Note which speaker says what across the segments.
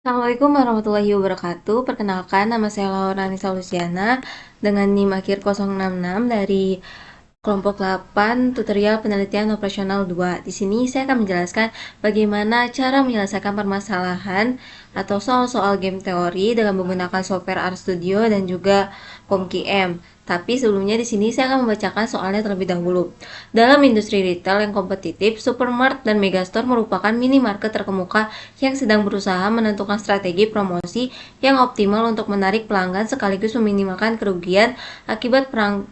Speaker 1: Assalamualaikum warahmatullahi wabarakatuh. Perkenalkan, nama saya Laura Nisa Luciana dengan NIM akhir 066 dari kelompok 8 tutorial penelitian operasional 2. Di sini saya akan menjelaskan bagaimana cara menyelesaikan permasalahan atau soal-soal game teori dengan menggunakan software RStudio dan juga POMKM. Tapi sebelumnya di sini saya akan membacakan soalnya terlebih dahulu. Dalam industri retail yang kompetitif, Supermart dan Megastore merupakan minimarket terkemuka yang sedang berusaha menentukan strategi promosi yang optimal untuk menarik pelanggan sekaligus meminimalkan kerugian akibat perang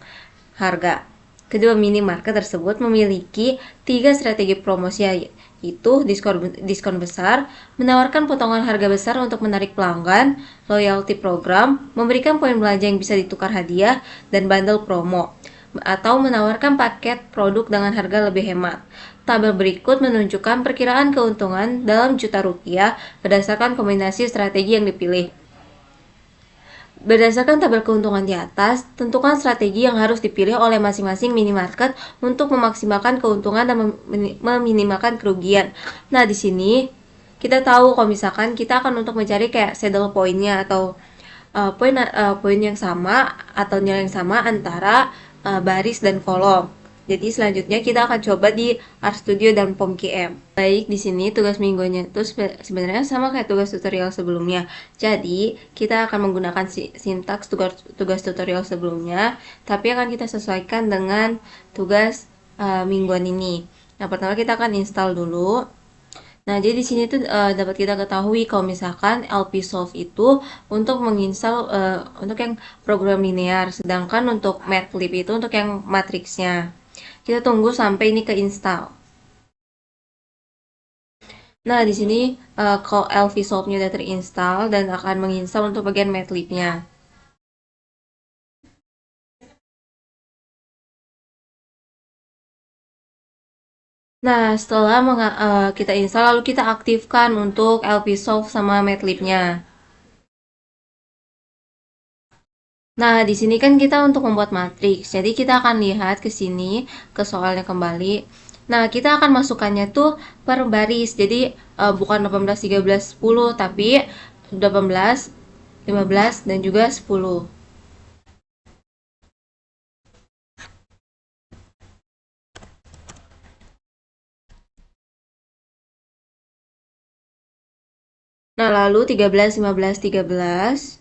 Speaker 1: harga. Kedua minimarket tersebut memiliki tiga strategi promosi, yaitu diskon besar, menawarkan potongan harga besar untuk menarik pelanggan, loyalty program, memberikan poin belanja yang bisa ditukar hadiah, dan bundle promo, atau menawarkan paket produk dengan harga lebih hemat. Tabel berikut menunjukkan perkiraan keuntungan dalam juta rupiah berdasarkan kombinasi strategi yang dipilih. Berdasarkan tabel keuntungan di atas, tentukan strategi yang harus dipilih oleh masing-masing minimarket untuk memaksimalkan keuntungan dan meminimalkan kerugian. Nah, di sini kita tahu kalau misalkan kita akan untuk mencari kayak saddle point-nya atau poin yang sama atau nilai yang sama antara baris dan kolom. Jadi selanjutnya kita akan coba di RStudio dan POMKM. Baik, di sini tugas mingguannya itu sebenarnya sama kayak tugas tutorial sebelumnya. Jadi kita akan menggunakan sintaks tugas tutorial sebelumnya, tapi akan kita sesuaikan dengan tugas mingguan ini. Nah, pertama kita akan install dulu. Nah, jadi di sini tuh dapat kita ketahui kalau misalkan LPsolve itu untuk menginstal untuk yang program linear, sedangkan untuk Matplotlib itu untuk yang matriksnya. Kita tunggu sampai ini keinstall. Nah, di sini kalau LPsolve-nya udah terinstall dan akan menginstal untuk bagian Matplotlib-nya. Nah, setelah kita install, lalu kita aktifkan untuk LPsolve sama Matplotlib-nya. Nah, di sini kan kita untuk membuat matriks. Jadi kita akan lihat ke sini, ke soalnya kembali. Nah, kita akan masukkannya tuh per baris. Jadi bukan 18, 13, 10, tapi 18, 15, dan juga 10. Nah, lalu 13, 15, 13.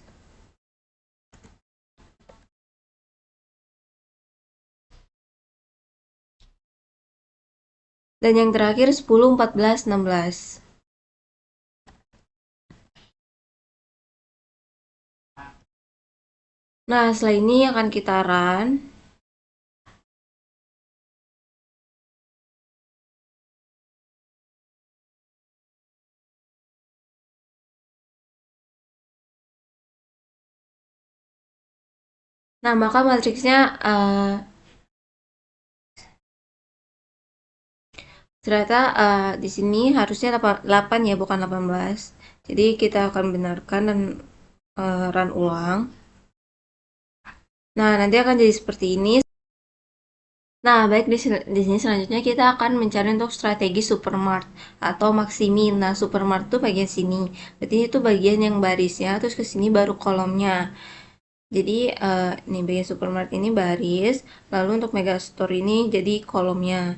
Speaker 1: Dan yang terakhir 10, 14, 16. Nah, setelah ini akan kita run. Nah, maka matriksnya ternyata di sini harusnya 8 ya, bukan 18. Jadi kita akan benarkan dan run ulang. Nah, nanti akan jadi seperti ini. Nah, baik di sini selanjutnya kita akan mencari untuk strategi Supermart atau Maximin. Nah, Supermart itu bagian sini. Berarti itu bagian yang barisnya, terus ke sini baru kolomnya. Jadi nih bagian Supermart ini baris, lalu untuk Megastore ini jadi kolomnya.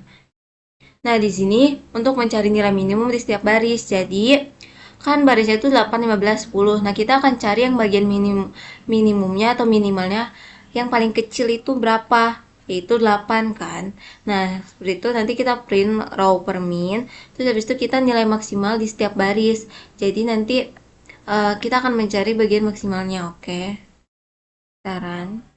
Speaker 1: Nah, di sini untuk mencari nilai minimum di setiap baris. Jadi kan barisnya itu 8, 15, 10. Nah, kita akan cari yang bagian minimumnya atau minimalnya yang paling kecil itu berapa? Yaitu 8 kan. Nah, seperti itu nanti kita print row per min. Terus habis itu kita nilai maksimal di setiap baris. Jadi nanti kita akan mencari bagian maksimalnya, oke? Saran.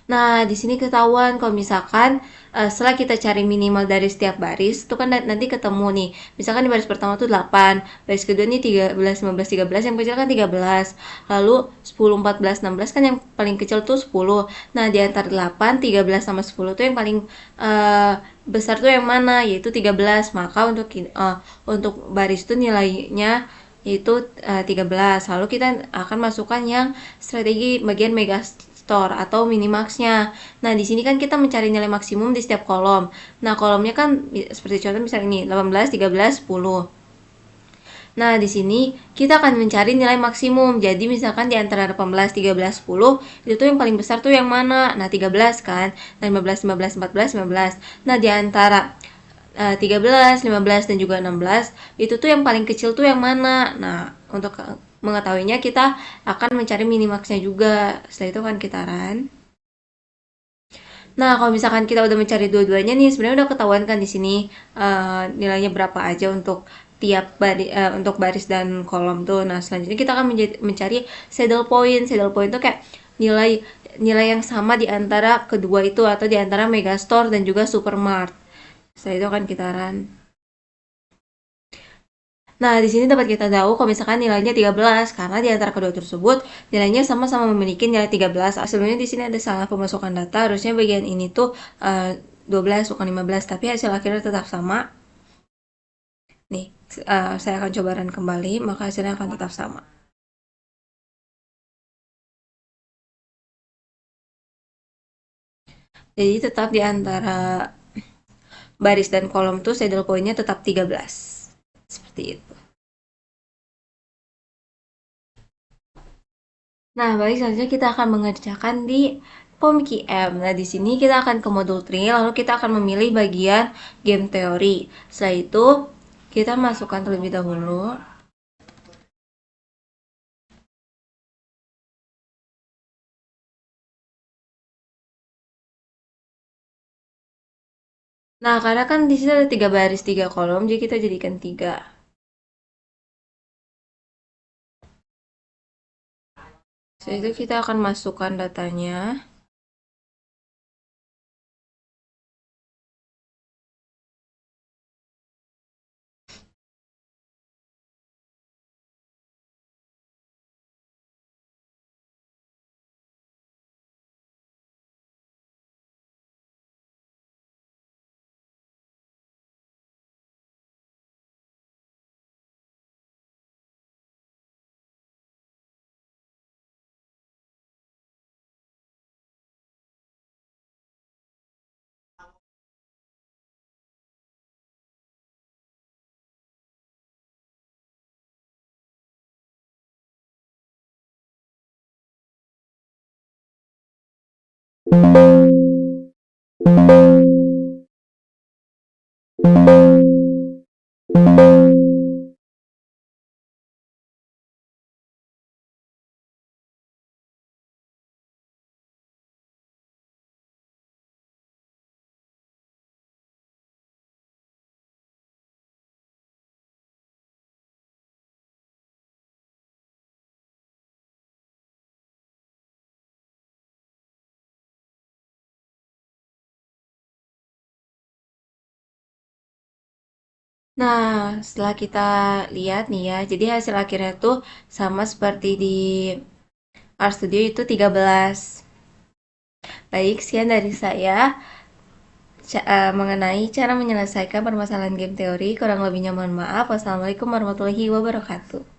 Speaker 1: Nah, di sini ketahuan kalau misalkan setelah kita cari minimal dari setiap baris, itu kan nanti ketemu nih. Misalkan di baris pertama tuh 8, baris kedua nih 13, 15, 13, yang kecil kan 13. Lalu 10, 14, 16 kan yang paling kecil tuh 10. Nah, di antara 8, 13 sama 10 tuh yang paling besar tuh yang mana? Yaitu 13. Maka untuk baris tuh nilainya yaitu 13. Lalu kita akan masukkan yang strategi bagian Megastore atau Minimax-nya. Nah, di sini kan kita mencari nilai maksimum di setiap kolom. Nah, kolomnya kan seperti contoh misalnya ini 18, 13, 10. Nah, di sini kita akan mencari nilai maksimum. Jadi misalkan di antara 18, 13, 10, itu tuh yang paling besar tuh yang mana? Nah, 13 kan. Nah, 15, 15, 14, 15. Nah, di antara 13, 15, dan juga 16, itu tuh yang paling kecil tuh yang mana? Nah, untuk mengetahuinya kita akan mencari minimaxnya juga. Setelah itu kan kita run. Nah, kalau misalkan kita udah mencari dua-duanya nih, sebenarnya udah ketahuan kan di sini nilainya berapa aja untuk tiap untuk baris dan kolom tuh. Nah, selanjutnya kita akan mencari saddle point. Saddle point tuh kayak nilai nilai yang sama di antara kedua itu atau di antara Megastore dan juga Supermart. Setelah itu akan kita run. Nah, di sini dapat kita tahu kalau misalkan nilainya 13 karena di antara kedua tersebut nilainya sama-sama memiliki nilai 13. Sebenarnya di sini ada salah pemasukan data, harusnya bagian ini tuh 12 bukan 15, tapi hasil akhirnya tetap sama. Nih, saya akan coba run kembali, maka hasilnya akan tetap sama. Jadi tetap di antara baris dan kolom tuh saddle point-nya tetap 13. Seperti itu. Nah, baik, selanjutnya kita akan mengerjakan di POM-QM. Nah, di sini kita akan ke modul 3, lalu kita akan memilih bagian game teori. Setelah itu, kita masukkan terlebih dahulu. Nah, karena kan di sini ada 3 baris, 3 kolom, jadi kita jadikan 3. Setelah itu kita akan masukkan datanya. Nah, setelah kita lihat nih ya, jadi hasil akhirnya tuh sama seperti di RStudio itu 13. Baik, sekian dari saya mengenai cara menyelesaikan permasalahan game teori. Kurang lebihnya mohon maaf. Wassalamualaikum warahmatullahi wabarakatuh.